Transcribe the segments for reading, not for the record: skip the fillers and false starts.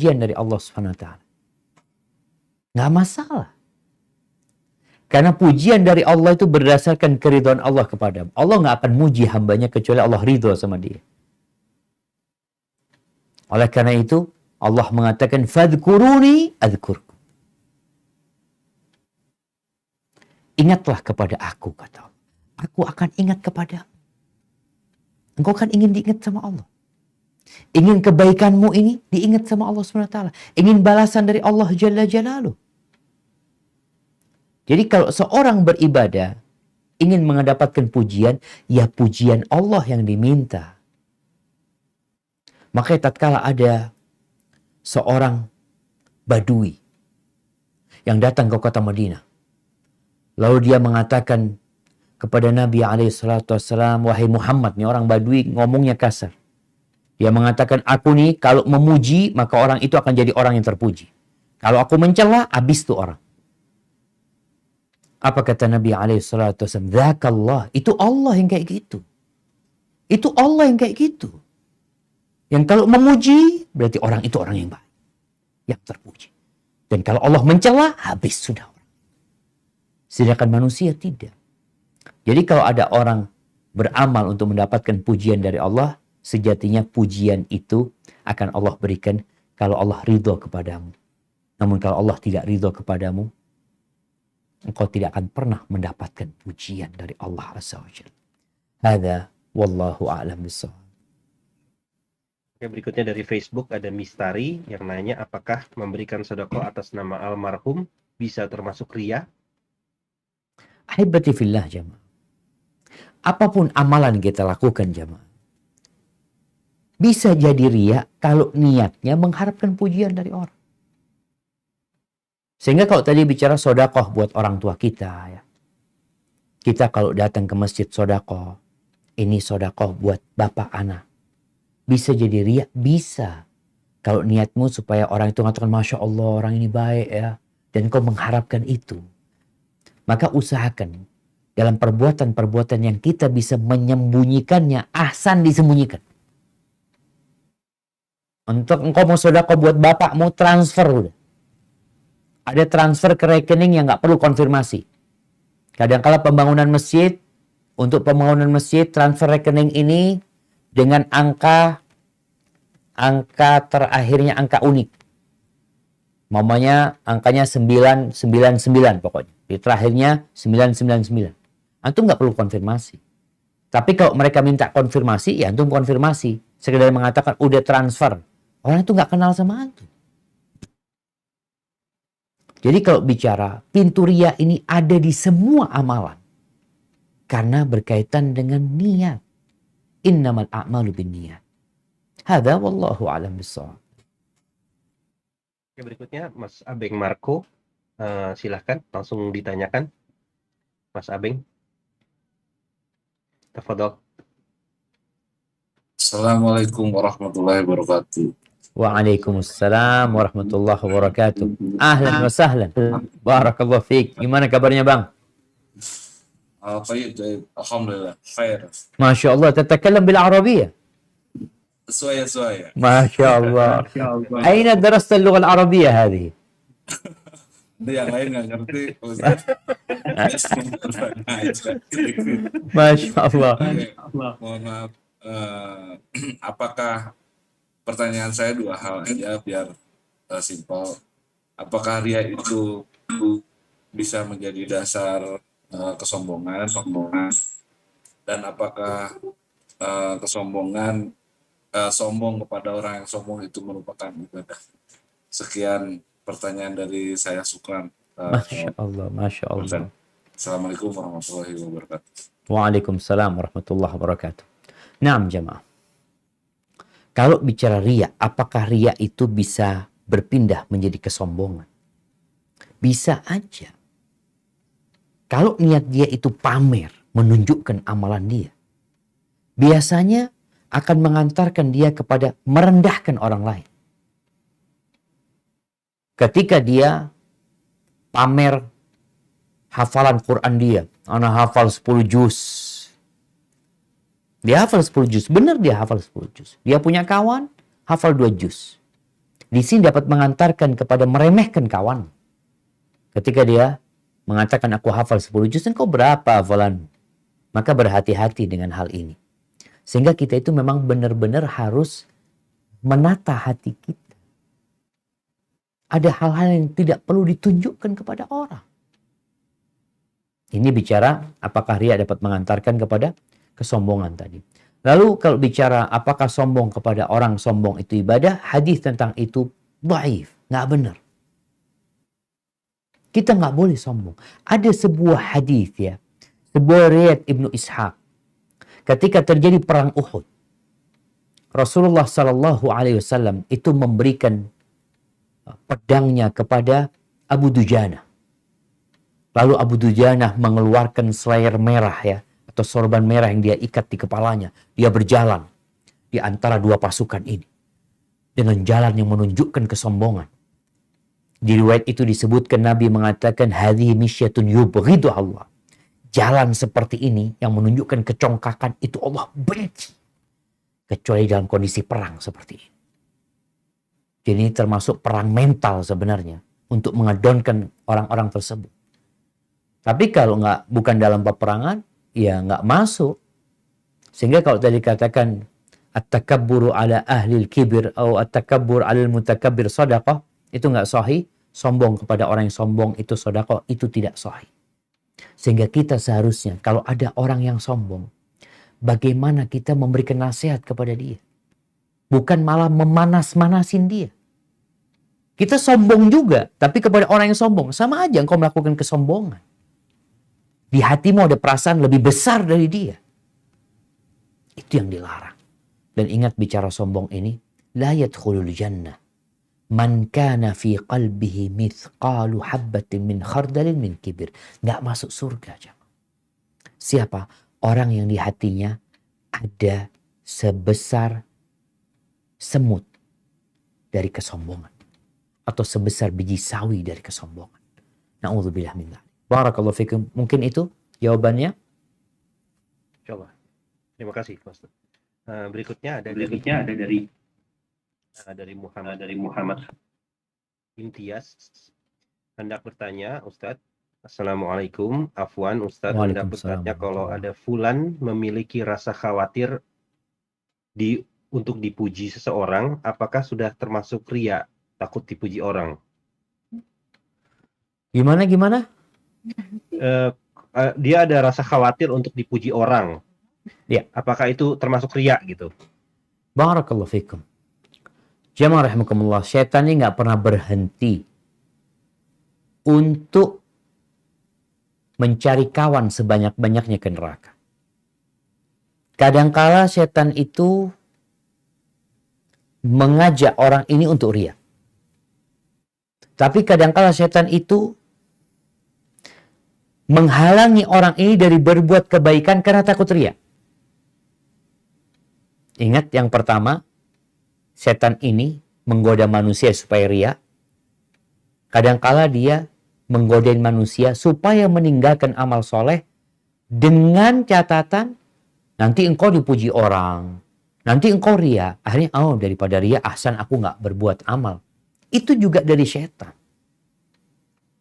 pujian dari Allah Subhanahu wa taala. Nggak masalah. Karena pujian dari Allah itu berdasarkan keridhaan Allah kepadamu. Allah nggak akan muji hambanya kecuali Allah ridho sama dia. Oleh karena itu, Allah mengatakan, fadhkuruni adzkurkum. Ingatlah kepada aku, kata Allah. Aku akan ingat kepadamu. Engkau kan ingin diingat sama Allah. Ingin kebaikanmu ini diingat sama Allah SWT. Ingin balasan dari Allah Jalla Jalaluh. Jadi kalau seorang beribadah, ingin mendapatkan pujian, ya pujian Allah yang diminta. Makanya tatkala ada seorang Badui yang datang ke kota Madinah. Lalu dia mengatakan kepada Nabi SAW, wahai Muhammad, nih orang Badui ngomongnya kasar. Dia mengatakan, aku nih kalau memuji, maka orang itu akan jadi orang yang terpuji. Kalau aku mencela, habis tuh orang. Apa kata Nabi SAW? Dzakallah. Itu Allah yang kayak gitu. Itu Allah yang kayak gitu. Yang kalau memuji, berarti orang itu orang yang baik. Yang terpuji. Dan kalau Allah mencela, habis sudah orang. Sedangkan manusia tidak. Jadi kalau ada orang beramal untuk mendapatkan pujian dari Allah, sejatinya pujian itu akan Allah berikan kalau Allah ridho kepadamu. Namun kalau Allah tidak ridho kepadamu, engkau tidak akan pernah mendapatkan pujian dari Allah Azza wa Jalla. Hadza wallahu a'lam bishawab. Oke, berikutnya dari Facebook ada Mistari yang nanya, apakah memberikan sedekah atas nama almarhum bisa termasuk riya? Ahibati fillah jamaah. Apapun amalan kita lakukan jamaah, bisa jadi riya kalau niatnya mengharapkan pujian dari orang. Sehingga kalau tadi bicara sodakoh buat orang tua kita, ya. Kita kalau datang ke masjid sodakoh, ini sodakoh buat bapak anak. Bisa jadi riya? Bisa. Kalau niatmu supaya orang itu mengatakan, Masya Allah orang ini baik ya. Dan kau mengharapkan itu. Maka usahakan dalam perbuatan-perbuatan yang kita bisa menyembunyikannya, ahsan disembunyikan. Untuk engkau mau sodakoh buat bapakmu, transfer udah. Ada transfer ke rekening yang nggak perlu konfirmasi. Kadang-kala pembangunan masjid, untuk pembangunan masjid, transfer rekening ini dengan angka terakhirnya angka unik. Mamanya angkanya 999 pokoknya. Di terakhirnya 999. Antum nggak perlu konfirmasi. Tapi kalau mereka minta konfirmasi, ya antum konfirmasi. Sekedar mengatakan udah transfer. Orang itu nggak kenal sama antum. Jadi kalau bicara pintu riya ini ada di semua amalan. Karena berkaitan dengan niat. Innamal a'malu binniyat. Hadza wallahu a'lam bishawab. Oke, berikutnya Mas Abeng Marco. Silahkan langsung ditanyakan. Mas Abeng. Tafadhol. Assalamualaikum warahmatullahi wabarakatuh. Waalaikumsalam warahmatullahi wabarakatuh. Ahlan wa sahlan. Barakallahu fiik. Gimana kabarnya bang? Baik, alhamdulillah, khair. Masya Allah, tatakallam bil Arabiyah. Suaya. Masya Allah. Aina darasta al-lugha al-Arabiyah hadhihi? Ada yang lain nggak ngerti, Ustaz. Masya Allah. Mohon maaf. Apakah pertanyaan saya dua hal aja biar simpel. Apakah riya itu bisa menjadi dasar kesombongan, dan apakah kesombongan sombong kepada orang yang sombong itu merupakan ibadah? Sekian pertanyaan dari saya, Sukran. Masya Allah, Masya Allah. Assalamualaikum warahmatullahi wabarakatuh. Waalaikumsalam warahmatullahi wabarakatuh. Naam jamaah. Kalau bicara riya, apakah riya itu bisa berpindah menjadi kesombongan? Bisa aja. Kalau niat dia itu pamer, menunjukkan amalan dia, biasanya akan mengantarkan dia kepada merendahkan orang lain. Ketika dia pamer hafalan Quran dia, ana hafal 10 juz. Dia hafal 10 juz, benar dia hafal 10 juz. Dia punya kawan, hafal 2 juz. Di sini dapat mengantarkan kepada meremehkan kawan. Ketika dia mengatakan aku hafal 10 juz, engkau berapa hafalan? Maka berhati-hati dengan hal ini. Sehingga kita itu memang benar-benar harus menata hati kita. Ada hal-hal yang tidak perlu ditunjukkan kepada orang. Ini bicara apakah riya dapat mengantarkan kepada kesombongan tadi. Lalu kalau bicara apakah sombong kepada orang sombong itu ibadah, hadis tentang itu dhaif, nggak benar. Kita nggak boleh sombong. Ada sebuah hadis ya, sebuah riwayat Ibnu Ishaq. Ketika terjadi perang Uhud, Rasulullah Shallallahu Alaihi Wasallam itu memberikan pedangnya kepada Abu Dujana. Lalu Abu Dujana mengeluarkan selayar merah ya, atau sorban merah yang dia ikat di kepalanya. Dia berjalan di antara dua pasukan ini dengan jalan yang menunjukkan kesombongan. Di riwayat itu disebutkan Nabi mengatakan hadhihi misyatun yubghidu Allah. Jalan seperti ini yang menunjukkan kecongkakan itu Allah benci. Kecuali dalam kondisi perang seperti ini. Jadi ini termasuk perang mental sebenarnya untuk mengedonkan orang-orang tersebut. Tapi kalau bukan dalam peperangan, ya nggak masuk. Sehingga kalau tadi katakan at-takabburu ala ahlil kibir atau at-takabbur alal mutakabbir shadaqah, itu nggak sahih. Sombong kepada orang yang sombong itu shadaqah, itu tidak sahih. Sehingga kita seharusnya kalau ada orang yang sombong, bagaimana kita memberikan nasihat kepada dia. Bukan malah memanas-manasin dia. Kita sombong juga, tapi kepada orang yang sombong. Sama aja engkau melakukan kesombongan. Di hatimu ada perasaan lebih besar dari dia. Itu yang dilarang. Dan ingat bicara sombong ini, la yadkhulul jannah man kana fi qalbihi mithqalu habbatin min khardalin min kibir. Nggak masuk surga. Siapa? Orang yang di hatinya ada sebesar semut dari kesombongan. Atau sebesar biji sawi dari kesombongan. Na'udzubillah min dzalik. Barakallahu fikum. Mungkin itu jawabannya. Insyaallah. Terima kasih, Ustaz. Berikutnya ada dari Muhammad Imtiaz. Hendak bertanya, Ustadz. Assalamualaikum. Afwan, Ustadz. Hendak bertanya kalau ada fulan memiliki rasa khawatir untuk dipuji seseorang, apakah sudah termasuk riya, takut dipuji orang? Gimana? Dia ada rasa khawatir untuk dipuji orang. Ya. Apakah itu termasuk riya gitu? Barakallahu fikum. Jamaah rahimakumullah, syaitan ini nggak pernah berhenti untuk mencari kawan sebanyak-banyaknya ke neraka. Kadangkala syaitan itu mengajak orang ini untuk riya. Tapi kadangkala syaitan itu menghalangi orang ini dari berbuat kebaikan karena takut riya. Ingat yang pertama, setan ini menggoda manusia supaya riya. Kadangkala dia menggodain manusia supaya meninggalkan amal soleh dengan catatan nanti engkau dipuji orang, nanti engkau riya. Akhirnya daripada riya ahsan aku nggak berbuat amal. Itu juga dari setan.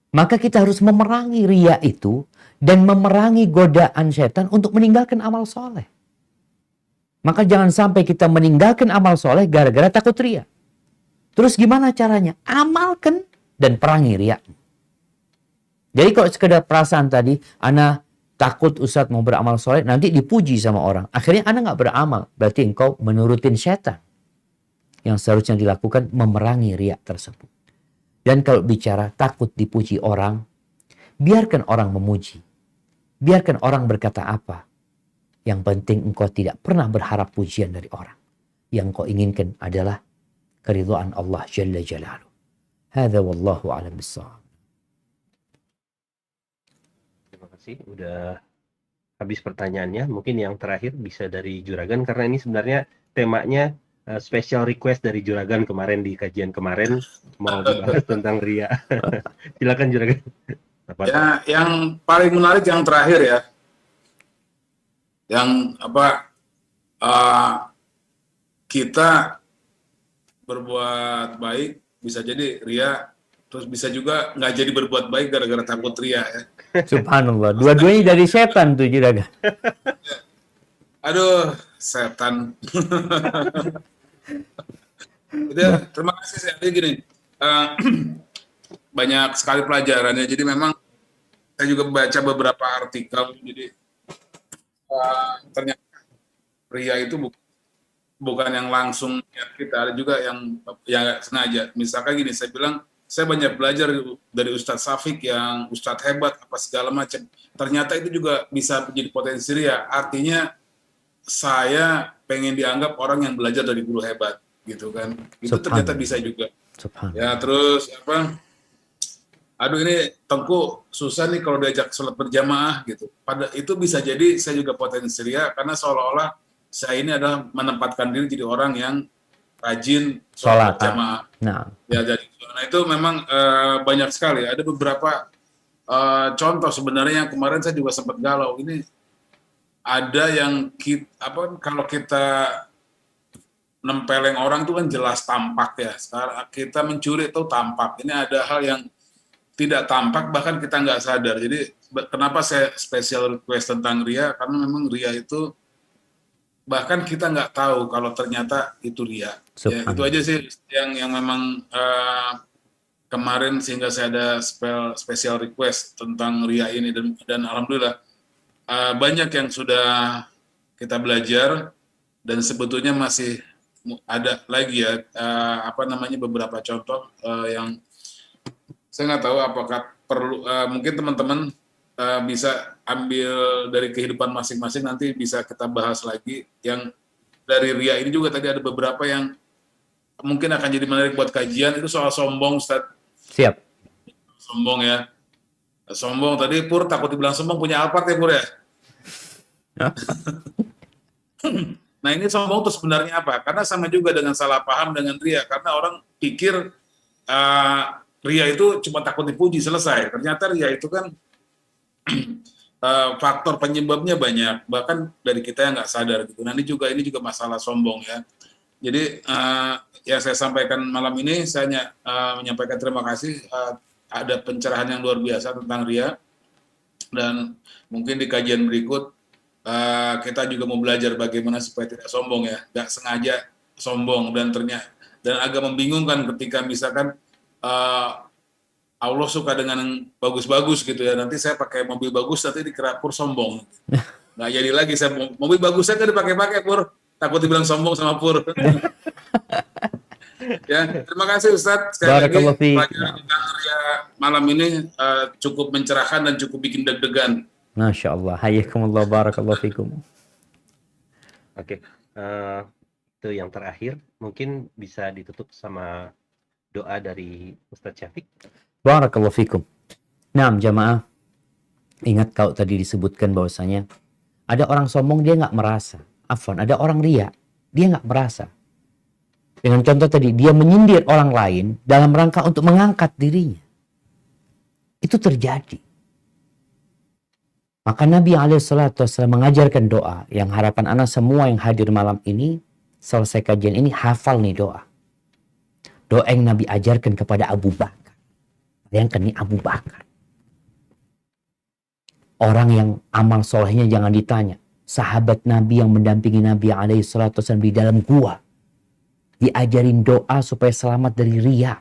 Maka kita harus memerangi riya itu dan memerangi godaan setan untuk meninggalkan amal soleh. Maka jangan sampai kita meninggalkan amal soleh gara-gara takut riya. Terus gimana caranya? Amalkan dan perangi riya. Jadi kalau sekedar perasaan tadi, ana takut Ustadz mau beramal soleh, nanti dipuji sama orang. Akhirnya ana nggak beramal. Berarti engkau menurutin setan. Yang seharusnya dilakukan memerangi riya tersebut. Dan kalau bicara takut dipuji orang, biarkan orang memuji. Biarkan orang berkata apa. Yang penting engkau tidak pernah berharap pujian dari orang. Yang kau inginkan adalah keridhaan Allah Jalla Jalaluh. Hadza wallahu a'lam bissawab. Terima kasih. Udah habis pertanyaannya. Mungkin yang terakhir bisa dari Juragan. Karena ini sebenarnya temanya special request dari Juragan kemarin di kajian kemarin. Mau dibahas tentang riya. Silakan Juragan. Ya, yang paling menarik yang terakhir ya. Yang kita berbuat baik, bisa jadi ria, terus bisa juga nggak jadi berbuat baik gara-gara takut ria ya. Subhanallah. Dua-duanya dari setan tuh juragan. Aduh, setan. Udah, terima kasih saya. Jadi gini, eh, banyak sekali pelajarannya. Jadi memang saya juga baca beberapa artikel. Jadi ternyata ria itu bukan yang langsung niat kita, ada juga yang sengaja. Misalkan gini, saya bilang saya banyak belajar dari Ustadz Safik yang Ustadz hebat apa segala macam. Ternyata itu juga bisa menjadi potensi ria. Artinya saya pengen dianggap orang yang belajar dari guru hebat, gitu kan? Itu ternyata bisa juga. Ya terus apa? Aduh ini Tengku susah nih kalau diajak sholat berjamaah gitu. Pada itu bisa jadi saya juga potensi ria karena seolah-olah saya ini adalah menempatkan diri jadi orang yang rajin sholat berjamaah. Nah, ya jadi itu memang banyak sekali. Ada beberapa contoh sebenarnya yang kemarin saya juga sempat galau. Ini ada yang kalau kita nempeleng orang itu kan jelas tampak ya. Sekarang kita mencuri itu tampak. Ini ada hal yang tidak tampak bahkan kita nggak sadar. Jadi kenapa saya special request tentang ria? Karena memang ria itu bahkan kita nggak tahu kalau ternyata itu ria. Ya, itu aja sih yang memang kemarin sehingga saya ada special request tentang ria ini dan alhamdulillah banyak yang sudah kita belajar dan sebetulnya masih ada lagi ya beberapa contoh yang saya nggak tahu apakah perlu mungkin teman-teman bisa ambil dari kehidupan masing-masing, nanti bisa kita bahas lagi. Yang dari ria ini juga tadi ada beberapa yang mungkin akan jadi menarik buat kajian. Itu soal sombong, Ustaz. Siap. Sombong ya. Sombong tadi Pur takut dibilang sombong, punya Alphard ya Pur ya. Nah ini sombong itu sebenarnya apa? Karena sama juga dengan salah paham dengan ria. Karena orang pikir ria itu cuma takut dipuji selesai. Ternyata ria itu kan faktor penyebabnya banyak, bahkan dari kita yang nggak sadar gitu. Nah ini juga masalah sombong ya. Jadi yang saya sampaikan malam ini, saya menyampaikan terima kasih. Ada pencerahan yang luar biasa tentang ria, dan mungkin di kajian berikut kita juga mau belajar bagaimana supaya tidak sombong ya, nggak sengaja sombong dan agak membingungkan ketika misalkan Allah suka dengan yang bagus-bagus gitu ya. Nanti saya pakai mobil bagus, nanti dikira Pur sombong. Nggak jadi lagi saya mobil bagus saya nggak dipakai-pakai Pur. Takut dibilang sombong sama Pur. Ya, terima kasih Ustadz. Sekali lagi pelajaran tentang ria malam ini cukup mencerahkan dan cukup bikin deg-degan. Masya Allah. Hayyakumullah, barakallahu fikum. Oke, itu yang terakhir. Mungkin bisa ditutup sama doa dari Ustadz Syafiq. Barakallahu fikum. Nah, jamaah, ingat kalau tadi disebutkan bahwasanya ada orang sombong dia nggak merasa. Afwan, ada orang ria, dia nggak merasa. Dengan contoh tadi, dia menyindir orang lain dalam rangka untuk mengangkat dirinya. Itu terjadi. Maka Nabi SAW mengajarkan doa yang harapan anak semua yang hadir malam ini, selesai kajian ini, hafal nih doa. Doa yang Nabi ajarkan kepada Abu Bakar. Bayangkan nih Abu Bakar. Orang yang amal solehnya jangan ditanya. Sahabat Nabi yang mendampingi Nabi SAW di dalam gua. Diajarin doa supaya selamat dari ria.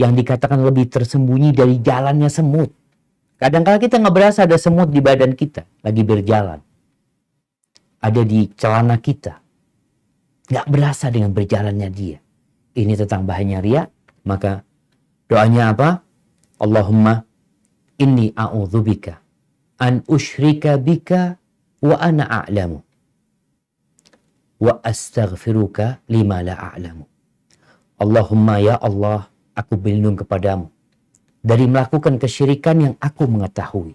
Yang dikatakan lebih tersembunyi dari jalannya semut. Kadang-kadang kita nggak berasa ada semut di badan kita. Lagi berjalan. Ada di celana kita. Nggak berasa dengan berjalannya dia. Ini tentang bahayanya ria, maka doanya apa? Allahumma inni a'udzubika an usyrika bika wa ana a'lamu wa astaghfiruka lima la a'lamu. Allahumma ya Allah, aku berlindung kepadamu dari melakukan kesyirikan yang aku mengetahui,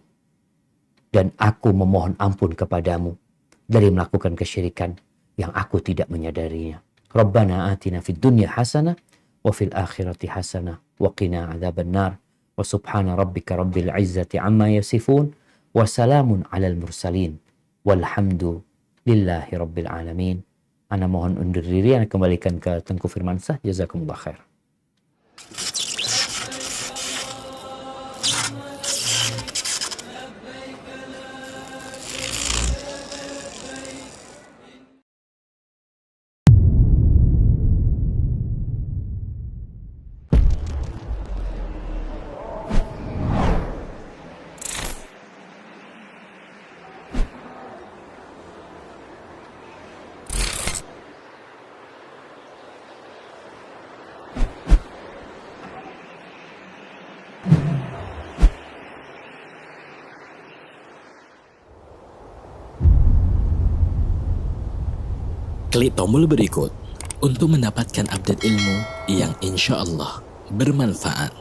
dan aku memohon ampun kepadamu dari melakukan kesyirikan yang aku tidak menyadarinya. Rabbana atina fid dunya hasanah wa fil akhirati hasanah wa qina adzaban nar wa subhana rabbika rabbil izzati amma yasifun wa salamun alal mursalin walhamdu lillahi rabbil alamin. Ana mohon undur diri, Ana kembalikan ke Tengku Firmansyah. Jazakumullah khair. Klik tombol berikut untuk mendapatkan update ilmu yang insya Allah bermanfaat.